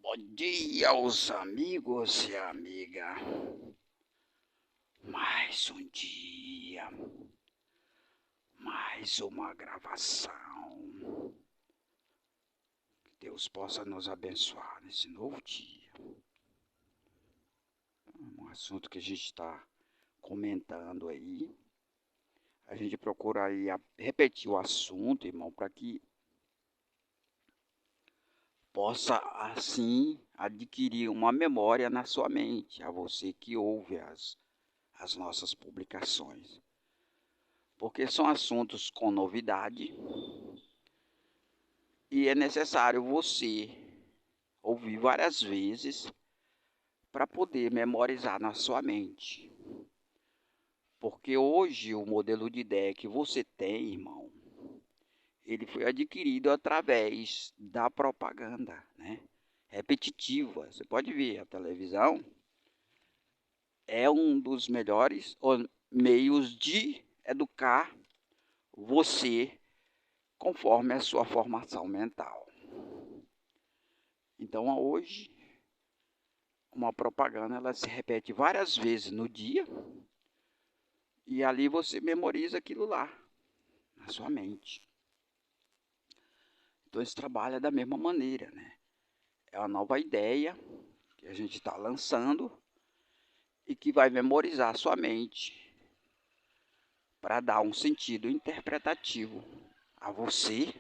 Bom dia, os amigos e amiga. Mais um dia, mais uma gravação. Que Deus possa nos abençoar nesse novo dia. Um assunto que a gente está comentando aí. A gente procura aí repetir o assunto, irmão, para que possa assim adquirir uma memória na sua mente, a você que ouve as nossas publicações. Porque são assuntos com novidade e é necessário você ouvir várias vezes para poder memorizar na sua mente. Porque hoje o modelo de ideia que você tem, irmão, ele foi adquirido através da propaganda, né? Repetitiva. Você pode ver, a televisão é um dos melhores meios de educar você conforme a sua formação mental. Então, hoje, uma propaganda ela se repete várias vezes no dia e ali você memoriza aquilo lá na sua mente. Então, esse trabalho é da mesma maneira, né? É uma nova ideia que a gente está lançando e que vai memorizar a sua mente para dar um sentido interpretativo a você,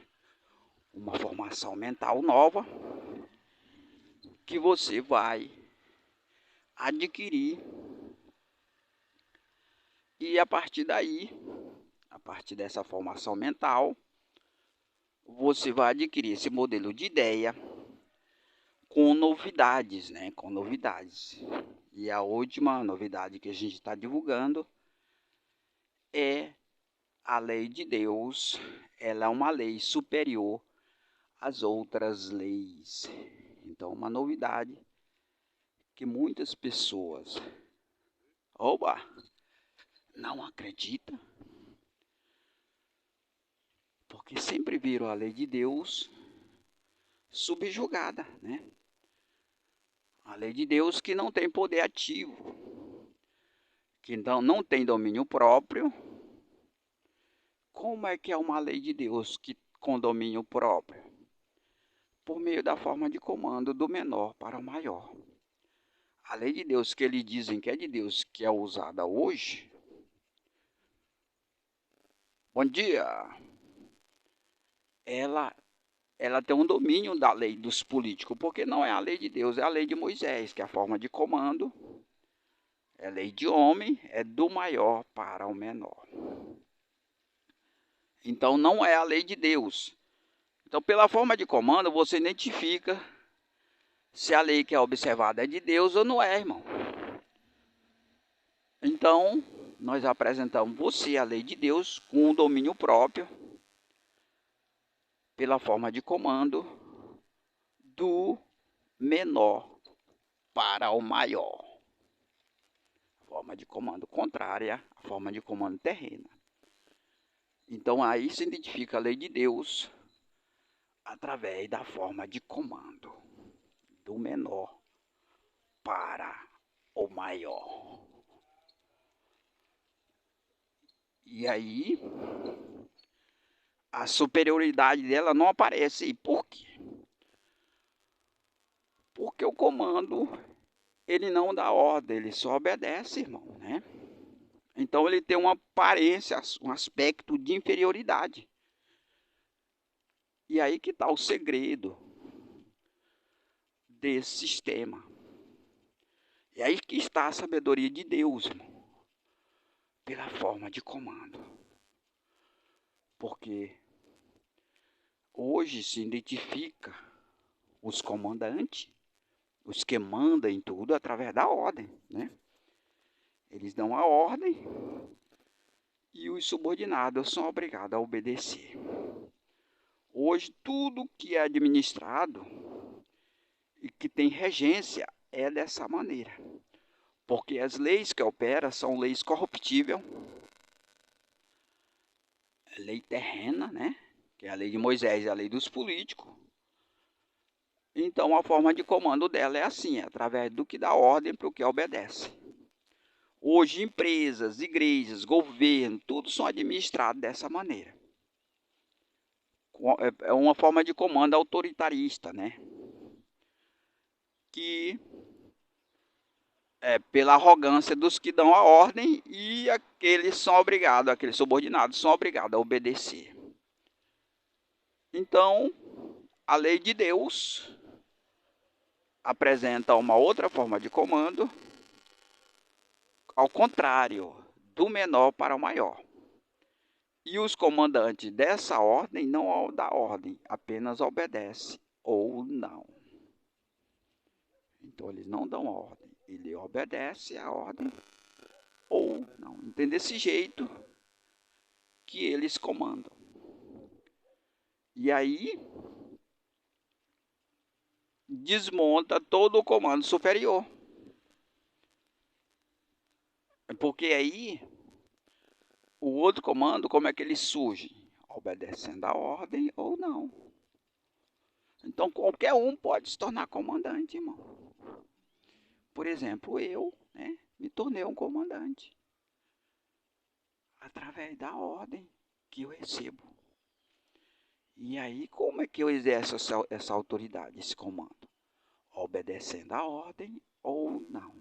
uma formação mental nova que você vai adquirir e a partir daí, a partir dessa formação mental, você vai adquirir esse modelo de ideia com novidades, né? Com novidades. E a última novidade que a gente está divulgando é a lei de Deus. Ela é uma lei superior às outras leis. Então, uma novidade que muitas pessoas, não acreditam, porque sempre viram a lei de Deus subjugada, né? A lei de Deus que não tem poder ativo, que não tem domínio próprio. Como é que é uma lei de Deus que com domínio próprio? Por meio da forma de comando do menor para o maior. A lei de Deus que eles dizem que é de Deus, que é usada hoje. Bom dia! Ela tem um domínio da lei dos políticos, porque não é a lei de Deus, é a lei de Moisés, que é a forma de comando. É lei de homem, é do maior para o menor. Então não é a lei de Deus. Então, pela forma de comando, você identifica se a lei que é observada é de Deus ou não é, irmão. Então, nós apresentamos você a lei de Deus com um domínio próprio, pela forma de comando do menor para o maior. Forma de comando contrária à forma de comando terrena. Então, aí se identifica a lei de Deus através da forma de comando do menor para o maior. E aí, a superioridade dela não aparece. E por quê? Porque o comando, ele não dá ordem, ele só obedece, irmão, né? Então ele tem uma aparência, um aspecto de inferioridade. E aí que está o segredo desse sistema. E aí que está a sabedoria de Deus, irmão, pela forma de comando. Porque hoje se identifica os comandantes, os que mandam em tudo através da ordem, né? Eles dão a ordem e os subordinados são obrigados a obedecer. Hoje tudo que é administrado e que tem regência é dessa maneira. Porque as leis que operam são leis corruptíveis, lei terrena, né? Que é a lei de Moisés e a lei dos políticos. Então a forma de comando dela é assim, através do que dá ordem para o que obedece. Hoje empresas, igrejas, governo, tudo são administrados dessa maneira. É uma forma de comando autoritarista, né? Que é pela arrogância dos que dão a ordem e aqueles são obrigados, aqueles subordinados são obrigados a obedecer. Então, a lei de Deus apresenta uma outra forma de comando, ao contrário, do menor para o maior. E os comandantes dessa ordem não dão ordem, apenas obedecem ou não. Então eles não dão ordem, ele obedece a ordem ou não. Então desse jeito que eles comandam. E aí desmonta todo o comando superior. Porque aí o outro comando, como é que ele surge? Obedecendo a ordem ou não. Então qualquer um pode se tornar comandante, irmão. Por exemplo, eu, né, me tornei um comandante através da ordem que eu recebo. E aí, como é que eu exerço essa autoridade, esse comando? Obedecendo a ordem ou não.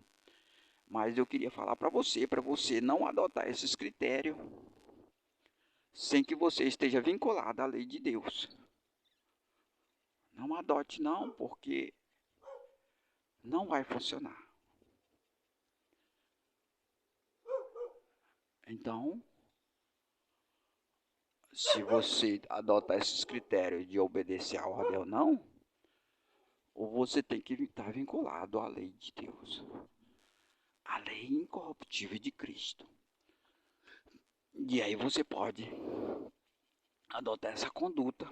Mas eu queria falar para você não adotar esses critérios sem que você esteja vinculado à lei de Deus. Não adote não, porque não vai funcionar. Então, se você adotar esses critérios de obedecer a ordem ou não, ou você tem que estar vinculado à lei de Deus, a lei incorruptível de Cristo. E aí você pode adotar essa conduta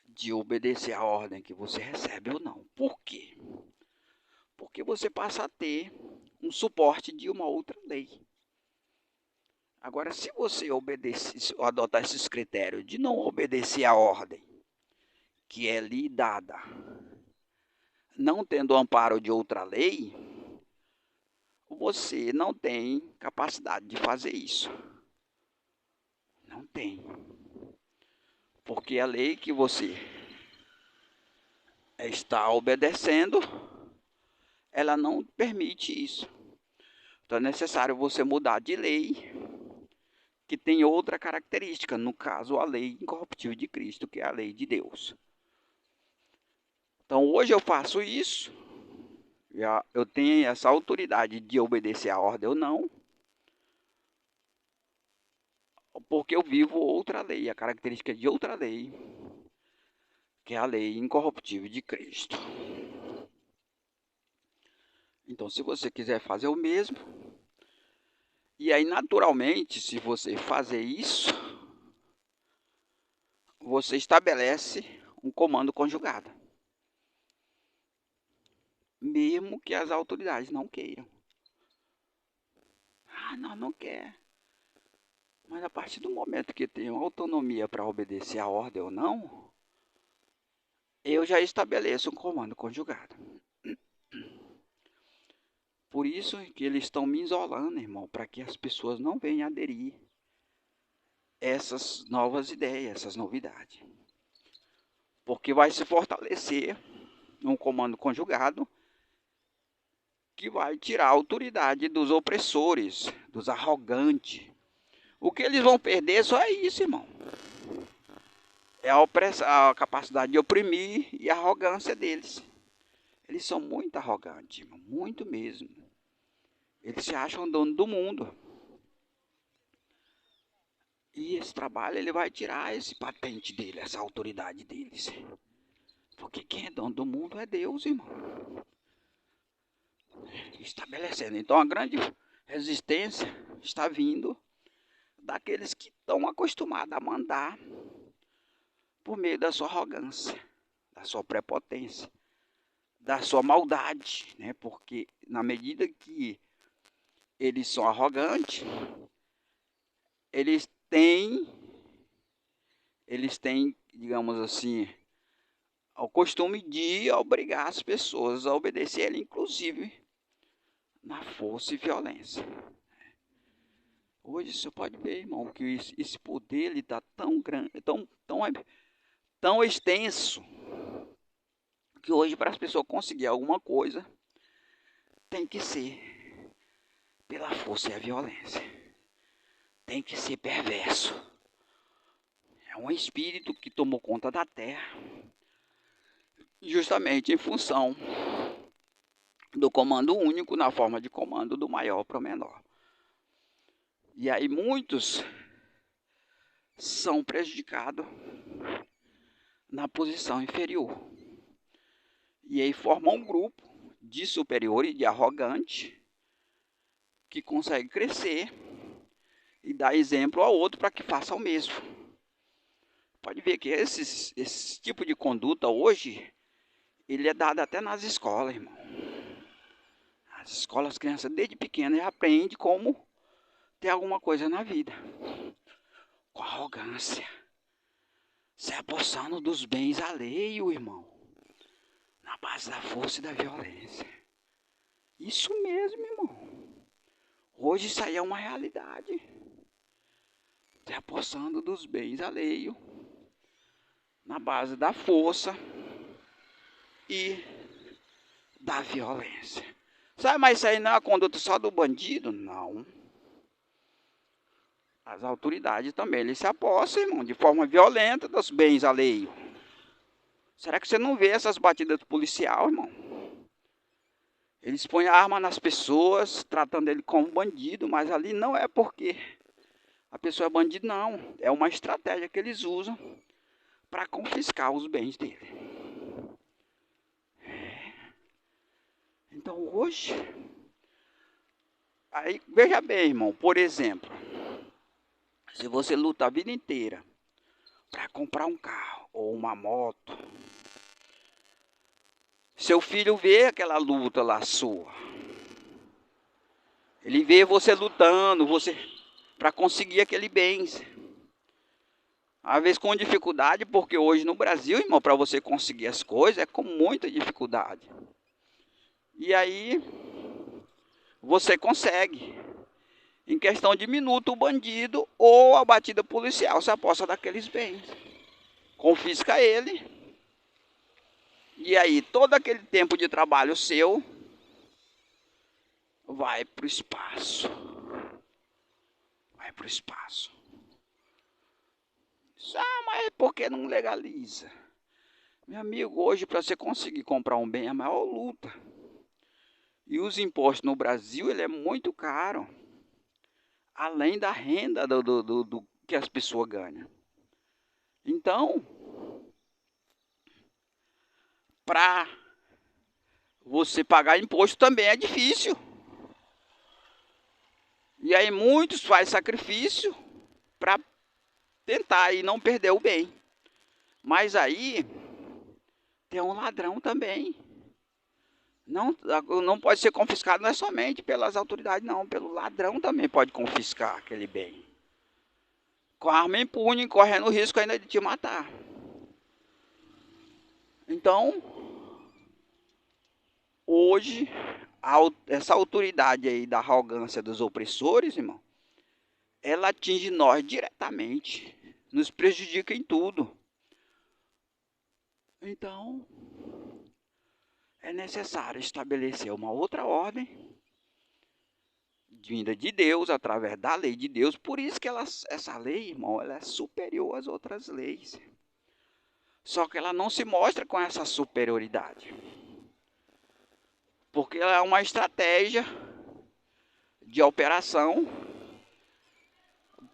de obedecer a ordem que você recebe ou não. Por quê? Porque você passa a ter um suporte de uma outra lei. Agora, se você adotar esses critérios de não obedecer a ordem que é lhe dada, não tendo amparo de outra lei, você não tem capacidade de fazer isso. Não tem. Porque a lei que você está obedecendo, ela não permite isso. Então é necessário você mudar de lei que tem outra característica, no caso a lei incorruptível de Cristo, que é a lei de Deus. Então hoje eu faço isso, eu tenho essa autoridade de obedecer a ordem ou não, porque eu vivo outra lei, a característica de outra lei, que é a lei incorruptível de Cristo. Então se você quiser fazer o mesmo, e aí naturalmente, se você fazer isso, você estabelece um comando conjugado. Mesmo que as autoridades não queiram. Ah, não quer. Mas a partir do momento que tenho autonomia para obedecer a ordem ou não, eu já estabeleço um comando conjugado. Por isso que eles estão me isolando, irmão, para que as pessoas não venham aderir essas novas ideias, essas novidades. Porque vai se fortalecer um comando conjugado que vai tirar a autoridade dos opressores, dos arrogantes. O que eles vão perder só é isso, irmão. É a capacidade de oprimir e a arrogância deles. Eles são muito arrogantes, irmão, muito mesmo. Eles se acham dono do mundo. E esse trabalho ele vai tirar esse patente dele, essa autoridade deles. Porque quem é dono do mundo é Deus, irmão. Estabelecendo. Então a grande resistência está vindo daqueles que estão acostumados a mandar por meio da sua arrogância, da sua prepotência, da sua maldade, né? Porque na medida que eles são arrogantes, eles têm, digamos assim, o costume de obrigar as pessoas a obedecer ele, inclusive na força e violência. Hoje você pode ver, irmão, que esse poder ele está tão grande, tão extenso, que hoje para as pessoas conseguir alguma coisa tem que ser pela força e a violência. Tem que ser perverso. É um espírito que tomou conta da terra, justamente em função do comando único na forma de comando do maior para o menor. E aí muitos são prejudicados na posição inferior. E aí formam um grupo de superior e de arrogante que consegue crescer e dar exemplo ao outro para que faça o mesmo. Pode ver que esse tipo de conduta hoje, ele é dado até nas escolas, irmão. Nas escolas, as crianças desde pequenas já aprendem como ter alguma coisa na vida. Com arrogância. Se apossando dos bens alheios, irmão. Na base da força e da violência. Isso mesmo, irmão. Hoje isso aí é uma realidade. Se apossando dos bens alheios. Na base da força e da violência. Sabe, mas isso aí não é a conduta só do bandido? Não. As autoridades também, eles se apossam, irmão, de forma violenta dos bens alheios. Será que você não vê essas batidas do policial, irmão? Eles põem a arma nas pessoas, tratando ele como bandido, mas ali não é porque a pessoa é bandido, não. É uma estratégia que eles usam para confiscar os bens dele. Então hoje, aí veja bem, irmão, por exemplo, se você luta a vida inteira para comprar um carro ou uma moto, seu filho vê aquela luta lá sua. Ele vê você lutando, você para conseguir aquele bem. Às vezes com dificuldade, porque hoje no Brasil, irmão, para você conseguir as coisas é com muita dificuldade. E aí você consegue. Em questão de minuto, o bandido ou a batida policial se aposta daqueles bens. Confisca ele. E aí todo aquele tempo de trabalho seu vai para o espaço. Vai para o espaço. Mas por que não legaliza? Meu amigo, hoje para você conseguir comprar um bem é a maior luta. E os impostos no Brasil, ele é muito caro. Além da renda do que as pessoas ganham. Então, para você pagar imposto também é difícil. E aí muitos fazem sacrifício para tentar e não perder o bem. Mas aí tem um ladrão também. Não pode ser confiscado não é somente pelas autoridades, não. Pelo ladrão também pode confiscar aquele bem. Com a arma impune, correndo o risco ainda de te matar. Então, hoje, essa autoridade aí da arrogância dos opressores, irmão, ela atinge nós diretamente, nos prejudica em tudo. Então, é necessário estabelecer uma outra ordem, vinda de Deus, através da lei de Deus. Por isso que essa lei, irmão, ela é superior às outras leis. Só que ela não se mostra com essa superioridade. Porque ela é uma estratégia de operação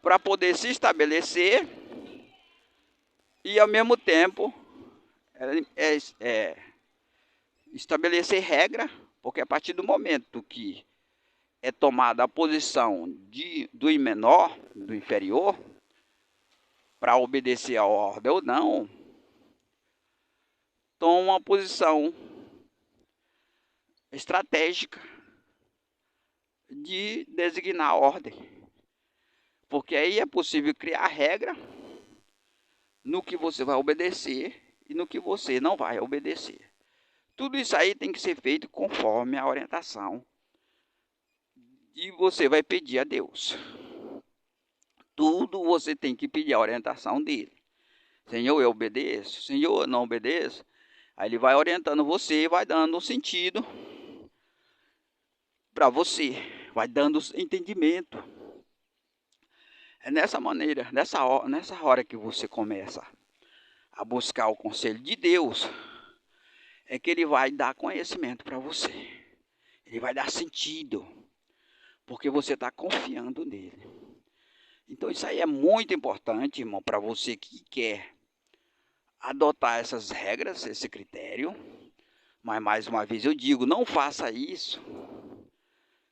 para poder se estabelecer e ao mesmo tempo estabelecer regra, porque a partir do momento que é tomada a posição do menor, do inferior, para obedecer a ordem ou não, toma uma posição estratégica de designar a ordem. Porque aí é possível criar regra no que você vai obedecer e no que você não vai obedecer. Tudo isso aí tem que ser feito conforme a orientação e você vai pedir a Deus. Tudo você tem que pedir a orientação dele. Senhor, eu obedeço. Senhor, eu não obedeço. Aí ele vai orientando você, vai dando um sentido para você, vai dando entendimento. É nessa maneira, nessa hora que você começa a buscar o conselho de Deus, é que ele vai dar conhecimento para você. Ele vai dar sentido, porque você está confiando nele. Então isso aí é muito importante, irmão, para você que quer adotar essas regras, esse critério. Mas mais uma vez eu digo, não faça isso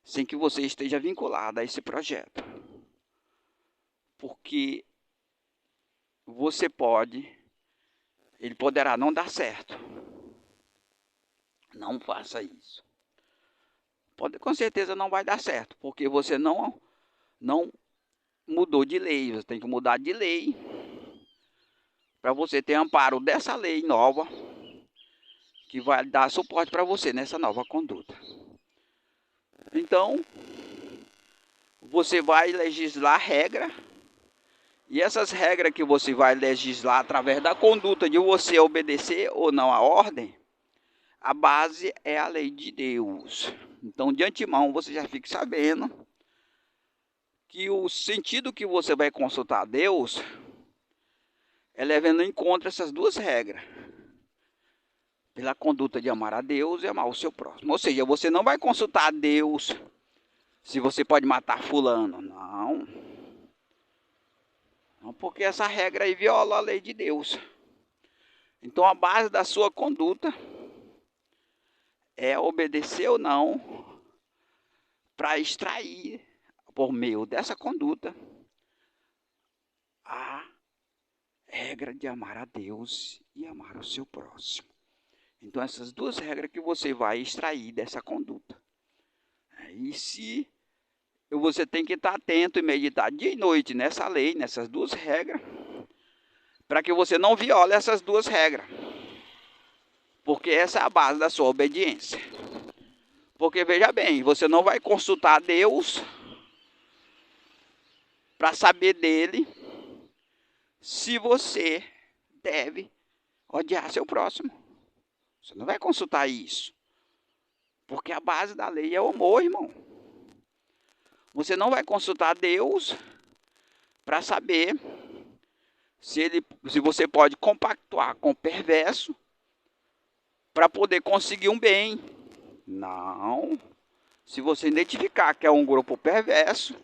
sem que você esteja vinculado a esse projeto. Porque ele poderá não dar certo. Não faça isso. Com certeza não vai dar certo, porque você não mudou de lei. Você tem que mudar de lei para você ter amparo dessa lei nova que vai dar suporte para você nessa nova conduta. Então, você vai legislar regra, e essas regras que você vai legislar através da conduta de você obedecer ou não a ordem, a base é a lei de Deus. Então, de antemão, você já fique sabendo que o sentido que você vai consultar a Deus é levando em conta essas duas regras. Pela conduta de amar a Deus e amar o seu próximo. Ou seja, você não vai consultar a Deus se você pode matar fulano. Não. Não, porque essa regra aí viola a lei de Deus. Então a base da sua conduta é obedecer ou não para extrair, por meio dessa conduta, a regra de amar a Deus e amar o seu próximo. Então essas duas regras que você vai extrair dessa conduta. E se você tem que estar atento e meditar dia e noite nessa lei, nessas duas regras, para que você não viole essas duas regras. Porque essa é a base da sua obediência. Porque veja bem, você não vai consultar Deus para saber dele se você deve odiar seu próximo. Você não vai consultar isso. Porque a base da lei é o amor, irmão. Você não vai consultar Deus para saber se você pode compactuar com o perverso para poder conseguir um bem. Não. Se você identificar que é um grupo perverso,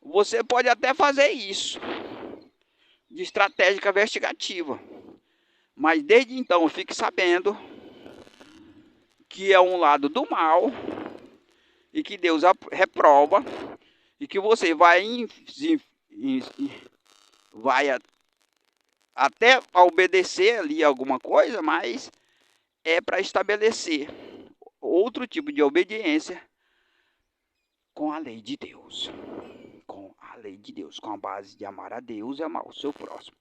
você pode até fazer isso de estratégia investigativa. Mas desde então fique sabendo que é um lado do mal e que Deus reprova e que você vai até obedecer ali alguma coisa, mas é para estabelecer outro tipo de obediência com a lei de Deus. Com a lei de Deus, com a base de amar a Deus e amar o seu próximo.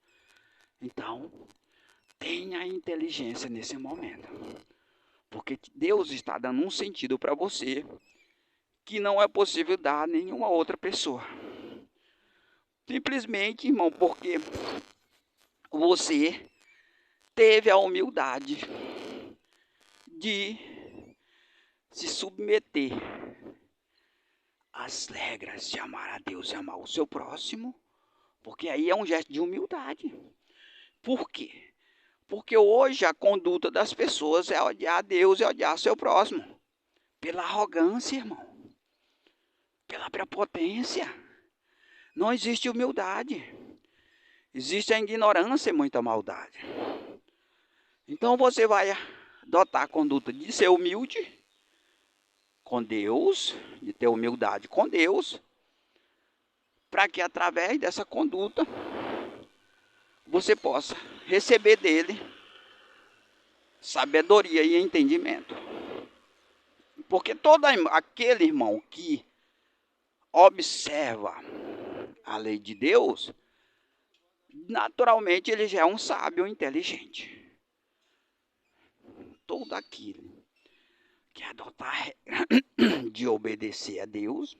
Então, tenha inteligência nesse momento. Porque Deus está dando um sentido para você que não é possível dar a nenhuma outra pessoa. Simplesmente, irmão, porque você teve a humildade de se submeter às regras de amar a Deus e amar o seu próximo, porque aí é um gesto de humildade. Por quê? Porque hoje a conduta das pessoas é odiar a Deus e odiar seu próximo. Pela arrogância, irmão. Pela prepotência. Não existe humildade. Existe a ignorância e muita maldade. Então você vai adotar a conduta de ser humilde com Deus, de ter humildade com Deus, para que através dessa conduta você possa receber dele sabedoria e entendimento. Porque todo aquele irmão que observa a lei de Deus naturalmente ele já é um sábio inteligente. Todo aquele que adotar a regra de obedecer a Deus,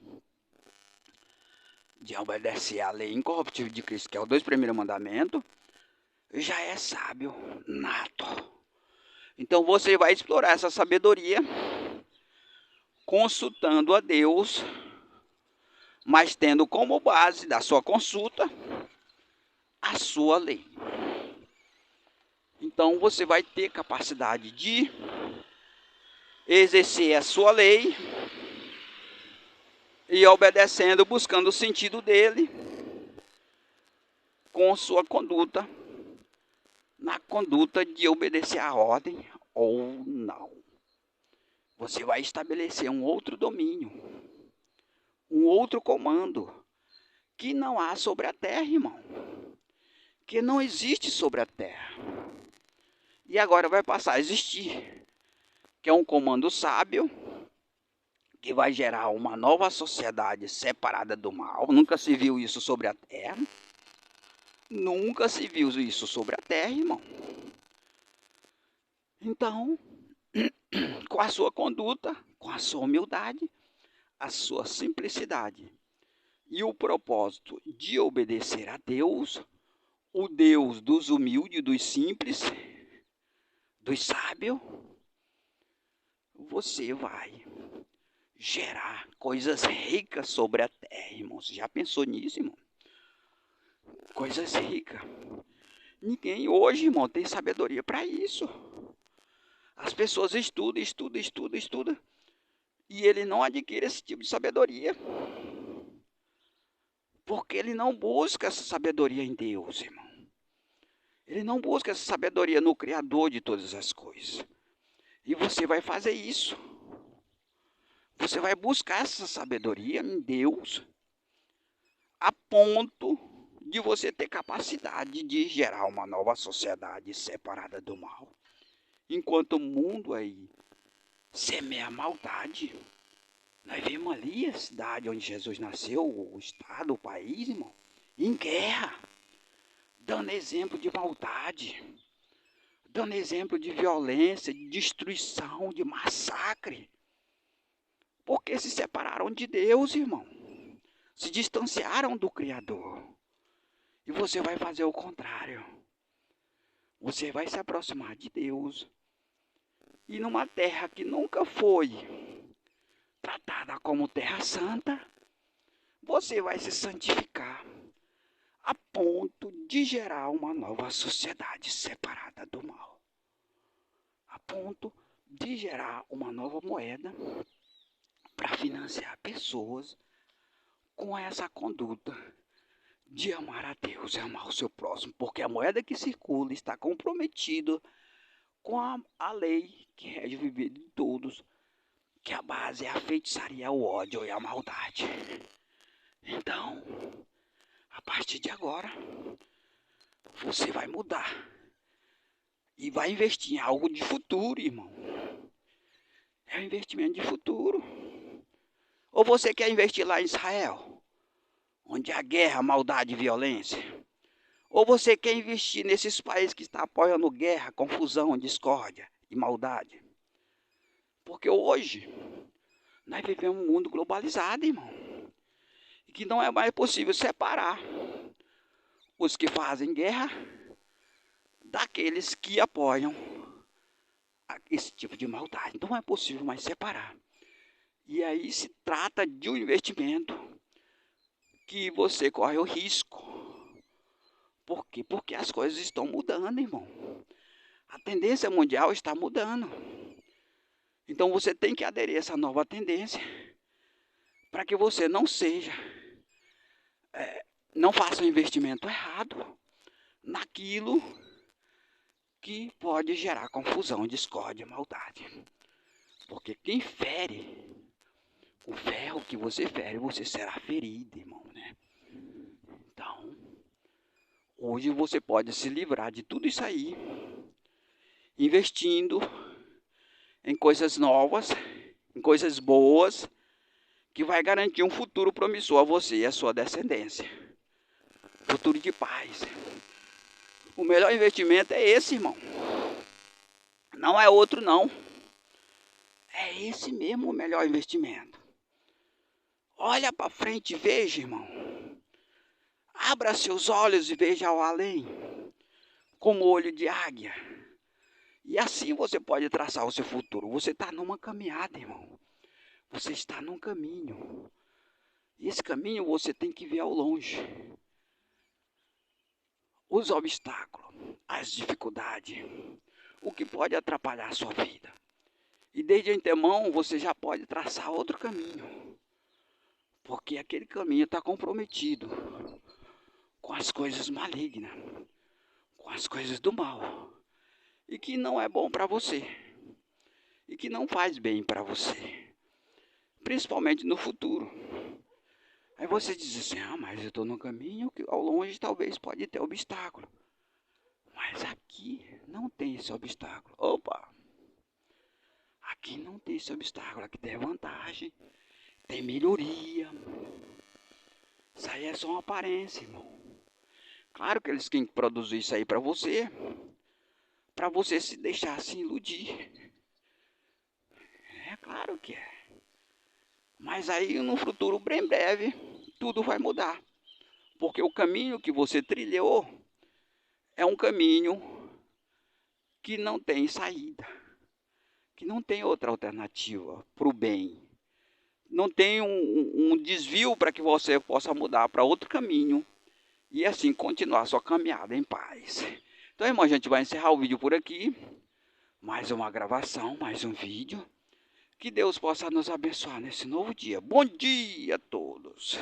de obedecer à lei incorruptível de Cristo, que é os 2 primeiros mandamentos, já é sábio nato. Então você vai explorar essa sabedoria consultando a Deus, mas tendo como base da sua consulta a sua lei. Então você vai ter capacidade de exercer a sua lei e obedecendo, buscando o sentido dele com sua conduta, na conduta de obedecer à ordem ou não. Você vai estabelecer um outro domínio, um outro comando que não há sobre a terra, irmão. Que não existe sobre a terra. E agora vai passar a existir, que é um comando sábio, que vai gerar uma nova sociedade separada do mal. Nunca se viu isso sobre a terra. Nunca se viu isso sobre a terra, irmão. Então, com a sua conduta, com a sua humildade, a sua simplicidade e o propósito de obedecer a Deus, o Deus dos humildes, dos simples, dos sábios, você vai gerar coisas ricas sobre a terra, irmão. Você já pensou nisso, irmão? Coisas ricas. Ninguém hoje, irmão, tem sabedoria para isso. As pessoas estudam, e ele não adquire esse tipo de sabedoria. Porque ele não busca essa sabedoria em Deus, irmão. Ele não busca essa sabedoria no Criador de todas as coisas. E você vai fazer isso. Você vai buscar essa sabedoria em Deus a ponto de você ter capacidade de gerar uma nova sociedade separada do mal. Enquanto o mundo aí semeia a maldade, nós vemos ali a cidade onde Jesus nasceu, o estado, o país, irmão, em guerra, dando exemplo de maldade, dando exemplo de violência, de destruição, de massacre. Porque se separaram de Deus, irmão. Se distanciaram do Criador. E você vai fazer o contrário. Você vai se aproximar de Deus. E numa terra que nunca foi tratada como terra santa, você vai se santificar a ponto de gerar uma nova sociedade separada do mal. A ponto de gerar uma nova moeda para financiar pessoas com essa conduta de amar a Deus e amar o seu próximo, porque a moeda que circula está comprometida com a lei que rege o viver de todos, que a base é a feitiçaria, o ódio e a maldade. Então, a partir de agora, você vai mudar e vai investir em algo de futuro, irmão. É um investimento de futuro. Ou você quer investir lá em Israel, onde há guerra, maldade e violência? Ou você quer investir nesses países que estão apoiando guerra, confusão, discórdia e maldade? Porque hoje nós vivemos um mundo globalizado, irmão. E que não é mais possível separar os que fazem guerra daqueles que apoiam esse tipo de maldade. Não é possível mais separar. E aí se trata de um investimento que você corre o risco. Por quê? Porque as coisas estão mudando, irmão. A tendência mundial está mudando. Então você tem que aderir a essa nova tendência para que você não seja, não faça um investimento errado naquilo que pode gerar confusão, discórdia, maldade. Porque quem fere, o ferro que você fere, você será ferido, irmão, né? Então, hoje você pode se livrar de tudo isso aí, investindo em coisas novas, em coisas boas, que vai garantir um futuro promissor a você e a sua descendência. Futuro de paz, O melhor investimento é esse, irmão. Não é outro, não. É esse mesmo o melhor investimento. Olha para frente e veja, irmão. Abra seus olhos e veja ao além, como olho de águia. E assim você pode traçar o seu futuro. Você está numa caminhada, irmão. Você está num caminho. E esse caminho você tem que ver ao longe. Os obstáculos, as dificuldades, o que pode atrapalhar a sua vida. E desde antemão você já pode traçar outro caminho. Porque aquele caminho está comprometido com as coisas malignas, com as coisas do mal. E que não é bom para você. E que não faz bem para você. Principalmente no futuro. Aí você diz assim, mas eu estou no caminho que ao longe talvez pode ter obstáculo. Mas aqui não tem esse obstáculo. Opa! Aqui não tem esse obstáculo, aqui tem vantagem, tem melhoria. Isso aí é só uma aparência, irmão. Claro que eles têm que produzir isso aí para você se deixar se iludir. É claro que é. Mas aí no futuro bem breve, tudo vai mudar. Porque o caminho que você trilhou é um caminho que não tem saída. Que não tem outra alternativa para o bem. Não tem um desvio para que você possa mudar para outro caminho. E assim continuar sua caminhada em paz. Então, irmão, a gente vai encerrar o vídeo por aqui. Mais uma gravação, mais um vídeo. Que Deus possa nos abençoar nesse novo dia. Bom dia a todos.